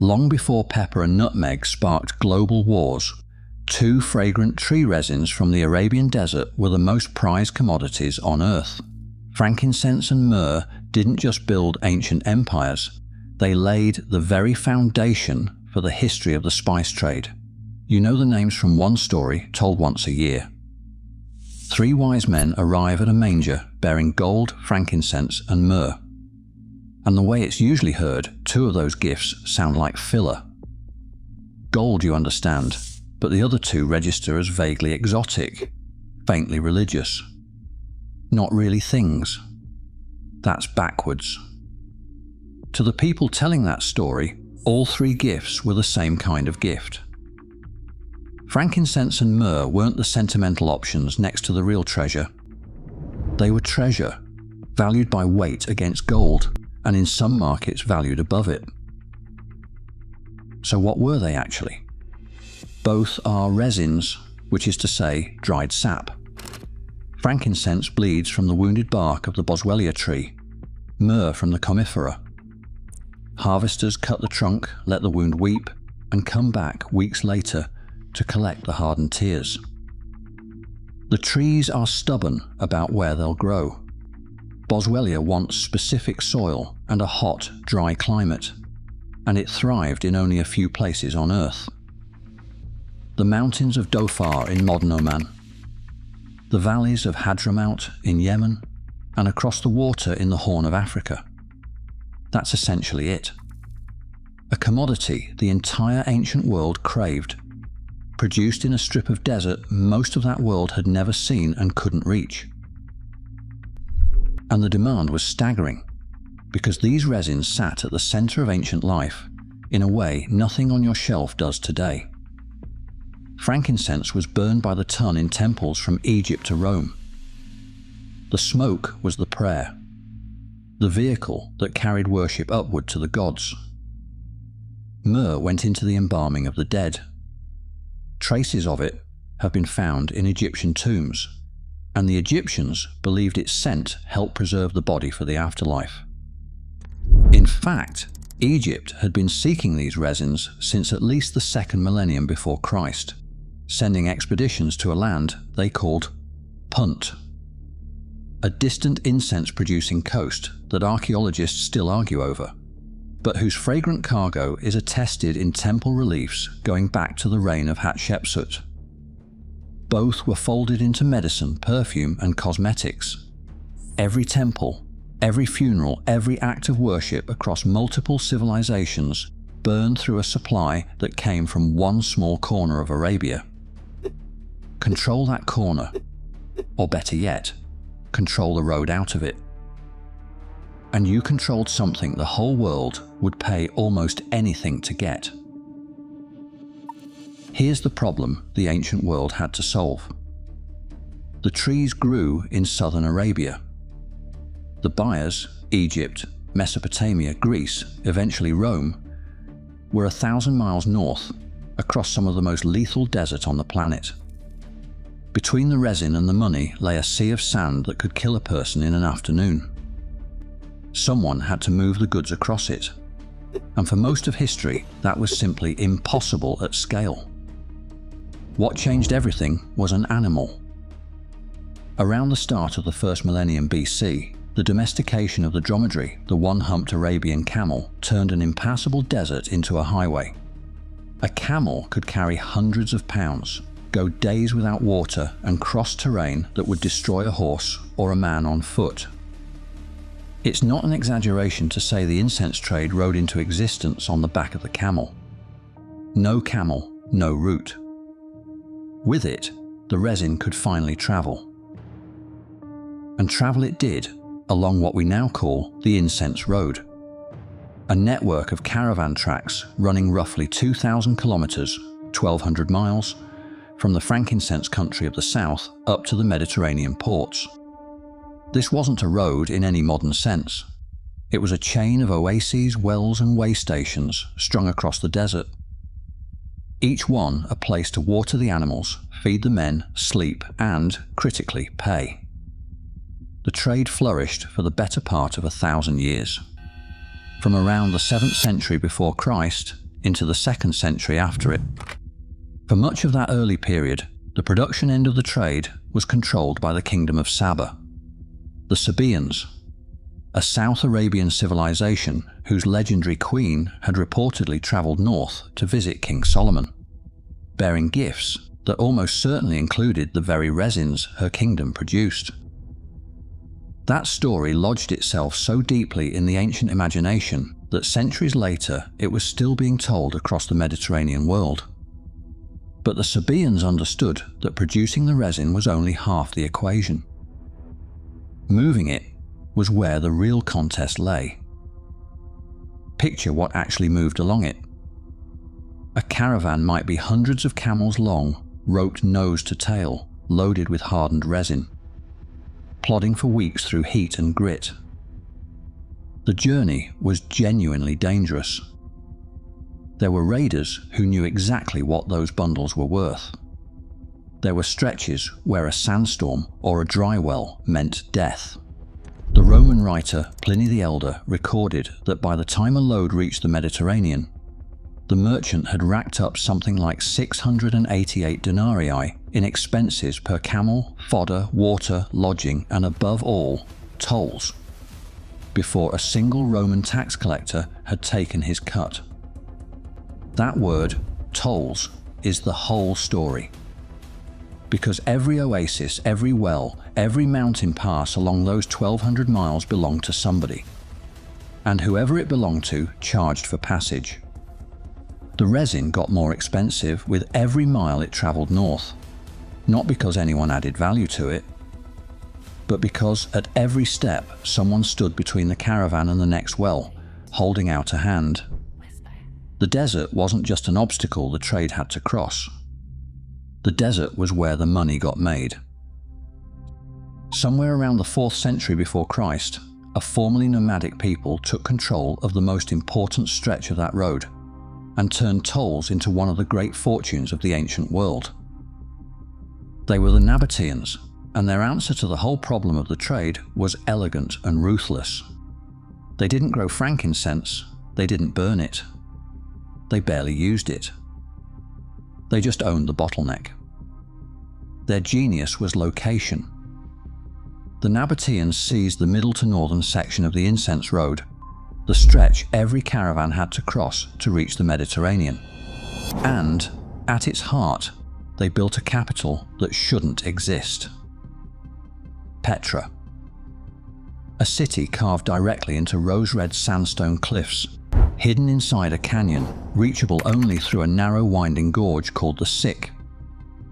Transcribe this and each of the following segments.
Long before pepper and nutmeg sparked global wars, two fragrant tree resins from the Arabian desert were the most prized commodities on earth. Frankincense and myrrh didn't just build ancient empires, they laid the very foundation for the history of the spice trade. You know the names from one story told once a year. Three wise men arrive at a manger bearing gold, frankincense, and myrrh. And the way it's usually heard, two of those gifts sound like filler. Gold, you understand, but the other two register as vaguely exotic, faintly religious. Not really things. That's backwards. To the people telling that story, all three gifts were the same kind of gift. Frankincense and myrrh weren't the sentimental options next to the real treasure. They were treasure, valued by weight against gold, and in some markets valued above it. So what were they actually? Both are resins, which is to say, dried sap. Frankincense bleeds from the wounded bark of the boswellia tree, myrrh from the comifera. Harvesters cut the trunk, let the wound weep, and come back weeks later to collect the hardened tears. The trees are stubborn about where they'll grow. Boswellia wants specific soil and a hot, dry climate, and it thrived in only a few places on Earth. The mountains of Dhofar in modern Oman, the valleys of Hadramaut in Yemen, and across the water in the Horn of Africa. That's essentially it. A commodity the entire ancient world craved, produced in a strip of desert most of that world had never seen and couldn't reach. And the demand was staggering, because these resins sat at the center of ancient life in a way nothing on your shelf does today. Frankincense was burned by the ton in temples from Egypt to Rome. The smoke was the prayer, the vehicle that carried worship upward to the gods. Myrrh went into the embalming of the dead. Traces of it have been found in Egyptian tombs, and the Egyptians believed its scent helped preserve the body for the afterlife. In fact, Egypt had been seeking these resins since at least the 2nd millennium before Christ, sending expeditions to a land they called Punt, a distant incense-producing coast that archaeologists still argue over, but whose fragrant cargo is attested in temple reliefs going back to the reign of Hatshepsut. Both were folded into medicine, perfume, and cosmetics. Every temple, every funeral, every act of worship across multiple civilizations burned through a supply that came from one small corner of Arabia. Control that corner, or better yet, control the road out of it. And you controlled something the whole world would pay almost anything to get. Here's the problem the ancient world had to solve. The trees grew in southern Arabia. The buyers, Egypt, Mesopotamia, Greece, eventually Rome, were 1,000 miles north, across some of the most lethal desert on the planet. Between the resin and the money lay a sea of sand that could kill a person in an afternoon. Someone had to move the goods across it, and for most of history that was simply impossible at scale. What changed everything was an animal. Around the start of the 1st millennium BC, the domestication of the dromedary, the one-humped Arabian camel, turned an impassable desert into a highway. A camel could carry hundreds of pounds, go days without water, and cross terrain that would destroy a horse or a man on foot. It's not an exaggeration to say the incense trade rode into existence on the back of the camel. No camel, no route. With it, the resin could finally travel. And travel it did, along what we now call the Incense Road, a network of caravan tracks running roughly 2,000 kilometers, 1,200 miles, from the frankincense country of the south up to the Mediterranean ports. This wasn't a road in any modern sense. It was a chain of oases, wells, and way stations strung across the desert. Each one a place to water the animals, feed the men, sleep, and, critically, pay. The trade flourished for the better part of 1,000 years. From around the 7th century before Christ, into the 2nd century after it. For much of that early period, the production end of the trade was controlled by the Kingdom of Saba. The Sabaeans, a South Arabian civilization whose legendary queen had reportedly travelled north to visit King Solomon, bearing gifts that almost certainly included the very resins her kingdom produced. That story lodged itself so deeply in the ancient imagination that centuries later it was still being told across the Mediterranean world. But the Sabaeans understood that producing the resin was only half the equation. Moving it was where the real contest lay. Picture what actually moved along it. A caravan might be hundreds of camels long, roped nose to tail, loaded with hardened resin, plodding for weeks through heat and grit. The journey was genuinely dangerous. There were raiders who knew exactly what those bundles were worth. There were stretches where a sandstorm or a dry well meant death. The Roman writer Pliny the Elder recorded that by the time a load reached the Mediterranean, the merchant had racked up something like 688 denarii in expenses per camel, fodder, water, lodging, and above all, tolls, before a single Roman tax collector had taken his cut. That word, tolls, is the whole story. Because every oasis, every well, every mountain pass along those 1,200 miles belonged to somebody, and whoever it belonged to charged for passage. The resin got more expensive with every mile it travelled north, not because anyone added value to it, but because at every step someone stood between the caravan and the next well, holding out a hand. The desert wasn't just an obstacle the trade had to cross. The desert was where the money got made. Somewhere around the 4th century before Christ, a formerly nomadic people took control of the most important stretch of that road and turned tolls into one of the great fortunes of the ancient world. They were the Nabataeans, and their answer to the whole problem of the trade was elegant and ruthless. They didn't grow frankincense, they didn't burn it. They barely used it. They just owned the bottleneck. Their genius was location. The Nabataeans seized the middle to northern section of the Incense Road, the stretch every caravan had to cross to reach the Mediterranean. And, at its heart, they built a capital that shouldn't exist. Petra. A city carved directly into rose-red sandstone cliffs, hidden inside a canyon, reachable only through a narrow winding gorge called the Sick,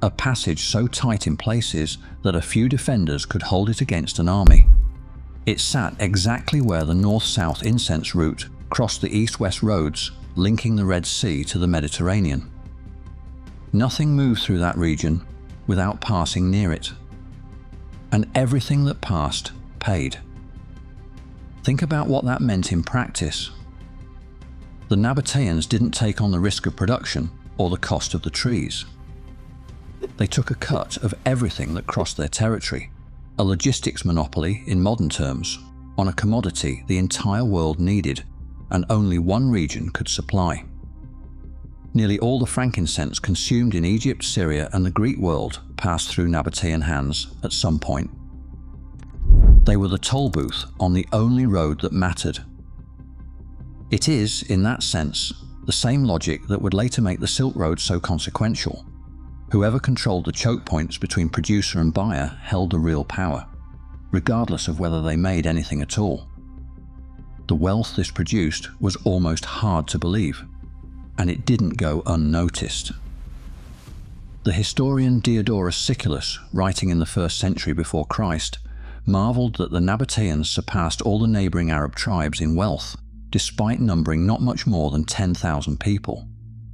a passage so tight in places that a few defenders could hold it against an army. It sat exactly where the north-south incense route crossed the east-west roads, linking the Red Sea to the Mediterranean. Nothing moved through that region without passing near it, and everything that passed paid. Think about what that meant in practice. The Nabataeans didn't take on the risk of production or the cost of the trees. They took a cut of everything that crossed their territory, a logistics monopoly in modern terms, on a commodity the entire world needed and only one region could supply. Nearly all the frankincense consumed in Egypt, Syria, and the Greek world passed through Nabataean hands at some point. They were the toll booth on the only road that mattered. It is, in that sense, the same logic that would later make the Silk Road so consequential. Whoever controlled the choke points between producer and buyer held the real power, regardless of whether they made anything at all. The wealth this produced was almost hard to believe, and it didn't go unnoticed. The historian Diodorus Siculus, writing in the 1st century before Christ, marveled that the Nabataeans surpassed all the neighboring Arab tribes in wealth, despite numbering not much more than 10,000 people.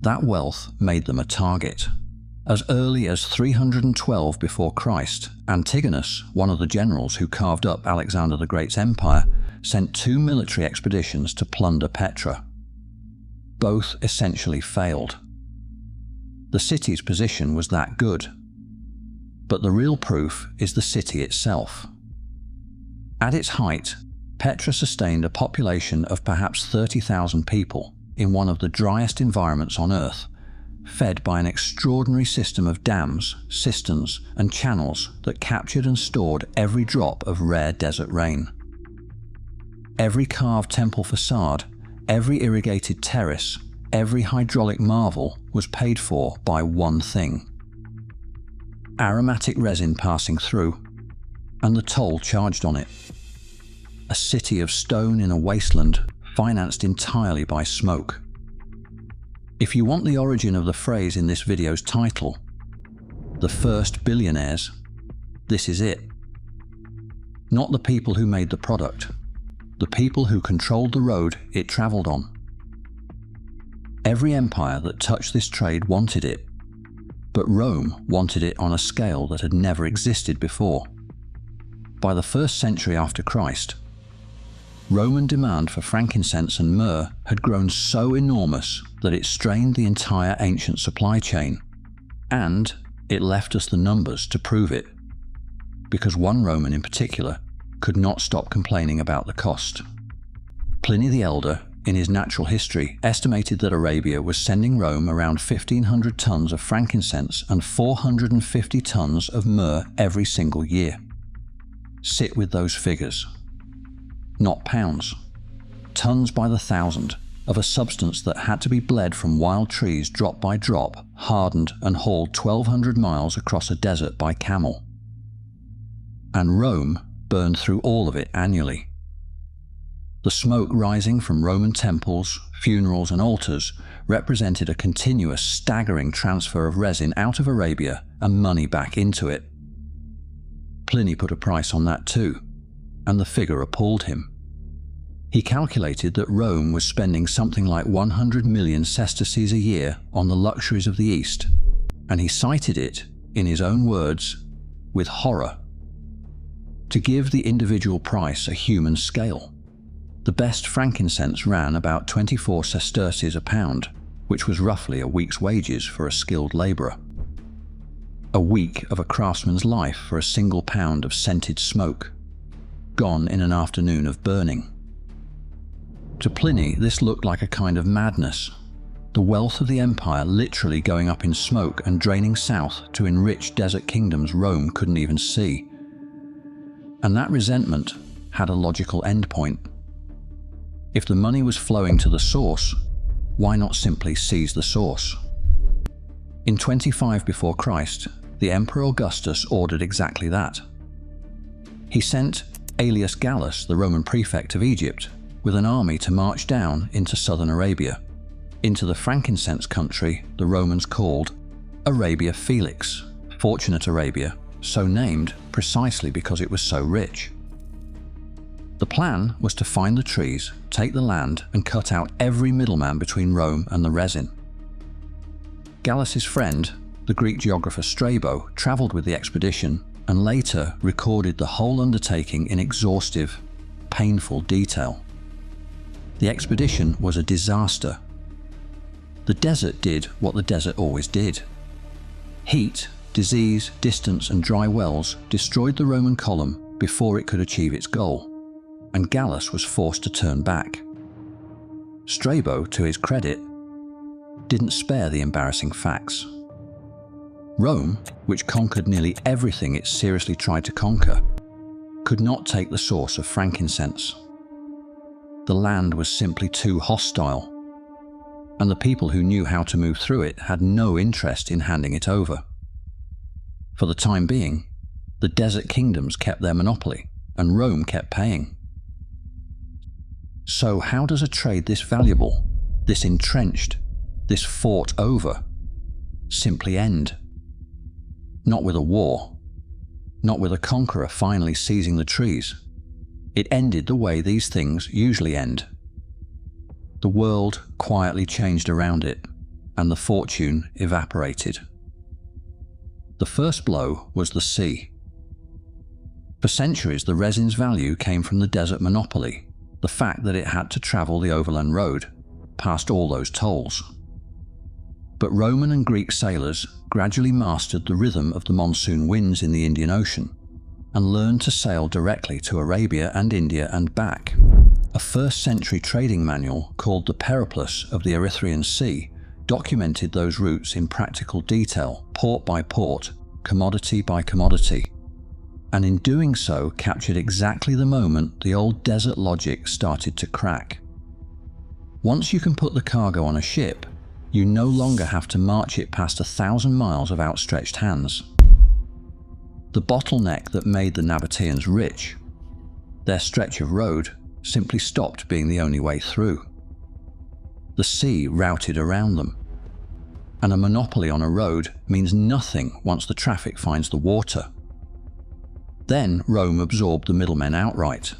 That wealth made them a target. As early as 312 before Christ, Antigonus, one of the generals who carved up Alexander the Great's empire, sent 2 military expeditions to plunder Petra. Both essentially failed. The city's position was that good. But the real proof is the city itself. At its height, Petra sustained a population of perhaps 30,000 people, in one of the driest environments on Earth, fed by an extraordinary system of dams, cisterns, and channels that captured and stored every drop of rare desert rain. Every carved temple facade, every irrigated terrace, every hydraulic marvel was paid for by one thing: aromatic resin passing through, and the toll charged on it. A city of stone in a wasteland, financed entirely by smoke. If you want the origin of the phrase in this video's title, the first billionaires, this is it. Not the people who made the product, the people who controlled the road it traveled on. Every empire that touched this trade wanted it, but Rome wanted it on a scale that had never existed before. By the 1st century after Christ, Roman demand for frankincense and myrrh had grown so enormous that it strained the entire ancient supply chain, and it left us the numbers to prove it, because one Roman in particular could not stop complaining about the cost. Pliny the Elder, in his Natural History, estimated that Arabia was sending Rome around 1,500 tons of frankincense and 450 tons of myrrh every single year. Sit with those figures. Not pounds. Tons by the thousand of a substance that had to be bled from wild trees drop by drop, hardened and hauled 1,200 miles across a desert by camel. And Rome burned through all of it annually. The smoke rising from Roman temples, funerals and altars represented a continuous, staggering transfer of resin out of Arabia and money back into it. Pliny put a price on that too, and the figure appalled him. He calculated that Rome was spending something like 100 million sesterces a year on the luxuries of the East, and he cited it, in his own words, with horror. To give the individual price a human scale, the best frankincense ran about 24 sesterces a pound, which was roughly a week's wages for a skilled labourer. A week of a craftsman's life for a single pound of scented smoke, gone in an afternoon of burning. To Pliny, this looked like a kind of madness, the wealth of the empire literally going up in smoke and draining south to enrich desert kingdoms Rome couldn't even see. And that resentment had a logical endpoint. If the money was flowing to the source, why not simply seize the source? In 25 before Christ, the Emperor Augustus ordered exactly that. He sent Aelius Gallus, the Roman prefect of Egypt, with an army to march down into southern Arabia, into the frankincense country the Romans called Arabia Felix, Fortunate Arabia, so named precisely because it was so rich. The plan was to find the trees, take the land, and cut out every middleman between Rome and the resin. Gallus's friend, the Greek geographer Strabo, travelled with the expedition and later recorded the whole undertaking in exhaustive, painful detail. The expedition was a disaster. The desert did what the desert always did. Heat, disease, distance, and dry wells destroyed the Roman column before it could achieve its goal, and Gallus was forced to turn back. Strabo, to his credit, didn't spare the embarrassing facts. Rome, which conquered nearly everything it seriously tried to conquer, could not take the source of frankincense. The land was simply too hostile, and the people who knew how to move through it had no interest in handing it over. For the time being, the desert kingdoms kept their monopoly, and Rome kept paying. So how does a trade this valuable, this entrenched, this fought over, simply end? Not with a war, not with a conqueror finally seizing the trees. It ended the way these things usually end. The world quietly changed around it, and the fortune evaporated. The first blow was the sea. For centuries, the resin's value came from the desert monopoly, the fact that it had to travel the overland road, past all those tolls. But Roman and Greek sailors gradually mastered the rhythm of the monsoon winds in the Indian Ocean, and learned to sail directly to Arabia and India and back, A 1st century trading manual called the Periplus of the Erythraean Sea documented those routes in practical detail, port by port, commodity by commodity, and in doing so captured exactly the moment the old desert logic started to crack. Once you can put the cargo on a ship, you no longer have to march it past 1,000 miles of outstretched hands. The bottleneck that made the Nabataeans rich, their stretch of road, simply stopped being the only way through. The sea routed around them, and a monopoly on a road means nothing once the traffic finds the water. Then Rome absorbed the middlemen outright.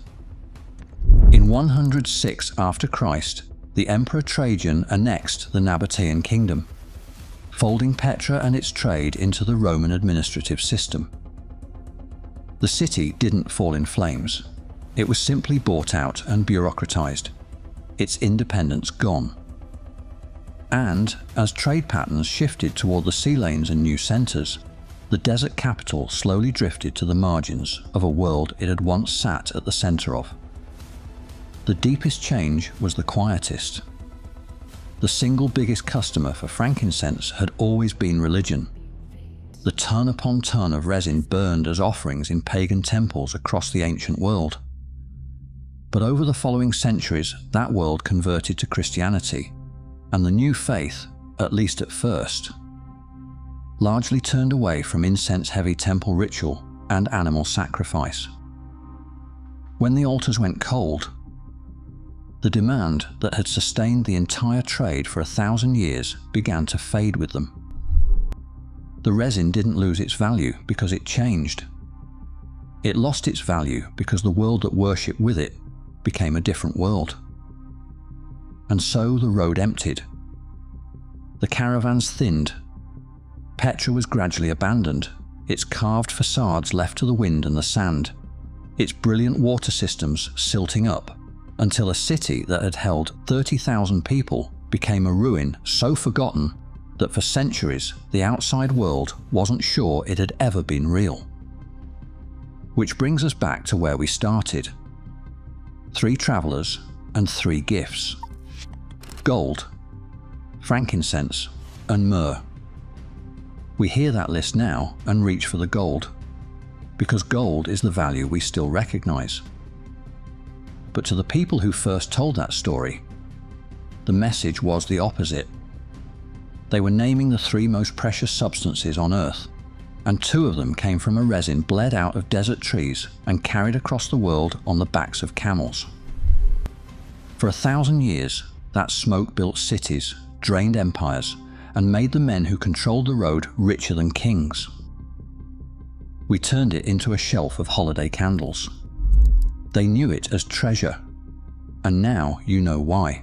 In 106 after Christ, the Emperor Trajan annexed the Nabataean kingdom, folding Petra and its trade into the Roman administrative system. The city didn't fall in flames. It was simply bought out and bureaucratized, its independence gone. And as trade patterns shifted toward the sea lanes and new centers, the desert capital slowly drifted to the margins of a world it had once sat at the center of. The deepest change was the quietest. The single biggest customer for frankincense had always been religion. The ton upon ton of resin burned as offerings in pagan temples across the ancient world. But over the following centuries, that world converted to Christianity, and the new faith, at least at first, largely turned away from incense-heavy temple ritual and animal sacrifice. When the altars went cold, the demand that had sustained the entire trade for 1,000 years began to fade with them. The resin didn't lose its value because it changed. It lost its value because the world that worshipped with it became a different world. And so the road emptied. The caravans thinned. Petra was gradually abandoned, its carved facades left to the wind and the sand, its brilliant water systems silting up, until a city that had held 30,000 people became a ruin so forgotten that for centuries the outside world wasn't sure it had ever been real. Which brings us back to where we started. 3 travelers and 3 gifts. Gold, frankincense, and myrrh. We hear that list now and reach for the gold, because gold is the value we still recognize. But to the people who first told that story, the message was the opposite. They were naming the 3 most precious substances on Earth, and 2 of them came from a resin bled out of desert trees and carried across the world on the backs of camels. For 1,000 years, that smoke built cities, drained empires, and made the men who controlled the road richer than kings. We turned it into a shelf of holiday candles. They knew it as treasure, and now you know why.